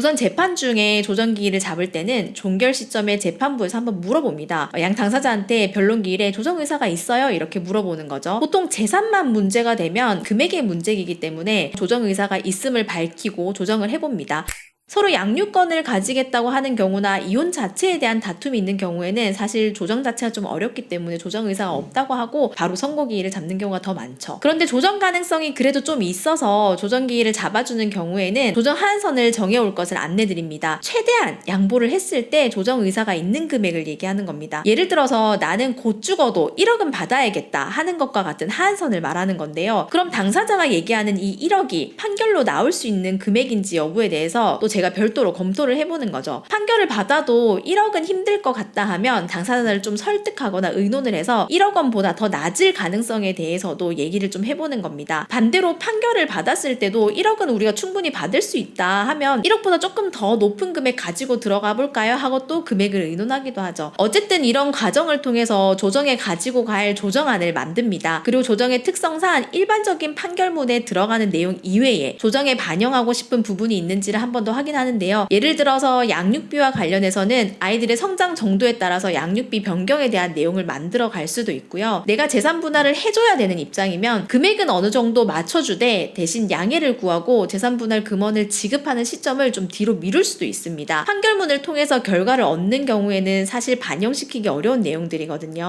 우선 재판 중에 조정기일을 잡을 때는 종결 시점에 재판부에서 한번 물어봅니다. 양 당사자한테 변론기일에 조정의사가 있어요? 이렇게 물어보는 거죠. 보통 재산만 문제가 되면 금액의 문제이기 때문에 조정의사가 있음을 밝히고 조정을 해봅니다. 서로 양육권을 가지겠다고 하는 경우나 이혼 자체에 대한 다툼이 있는 경우에는 사실 조정 자체가 좀 어렵기 때문에 조정 의사가 없다고 하고 바로 선고기일을 잡는 경우가 더 많죠. 그런데 조정 가능성이 그래도 좀 있어서 조정기일을 잡아주는 경우에는 조정 하한선을 정해올 것을 안내드립니다. 최대한 양보를 했을 때 조정 의사가 있는 금액을 얘기하는 겁니다. 예를 들어서 나는 곧 죽어도 1억은 받아야겠다 하는 것과 같은 하한선을 말하는 건데요. 그럼 당사자가 얘기하는 이 1억이 판결로 나올 수 있는 금액인지 여부에 대해서 또 제가 별도로 검토를 해보는 거죠. 판결을 받아도 1억은 힘들 것 같다 하면 당사자를 좀 설득하거나 의논을 해서 1억 원보다 더 낮을 가능성에 대해서도 얘기를 좀 해보는 겁니다. 반대로 판결을 받았을 때도 1억은 우리가 충분히 받을 수 있다 하면 1억보다 조금 더 높은 금액 가지고 들어가 볼까요? 하고 또 금액을 의논하기도 하죠. 어쨌든 이런 과정을 통해서 조정에 가지고 갈 조정안을 만듭니다. 그리고 조정의 특성상 일반적인 판결문에 들어가는 내용 이외에 조정에 반영하고 싶은 부분이 있는지를 한 번 더 확인하는데요. 예를 들어서 양육비와 관련해서는 아이들의 성장 정도에 따라서 양육비 변경에 대한 내용을 만들어 갈 수도 있고요. 내가 재산 분할을 해줘야 되는 입장이면 금액은 어느 정도 맞춰주되 대신 양해를 구하고 재산 분할 금원을 지급하는 시점을 좀 뒤로 미룰 수도 있습니다. 판결문을 통해서 결과를 얻는 경우에는 사실 반영시키기 어려운 내용들이거든요.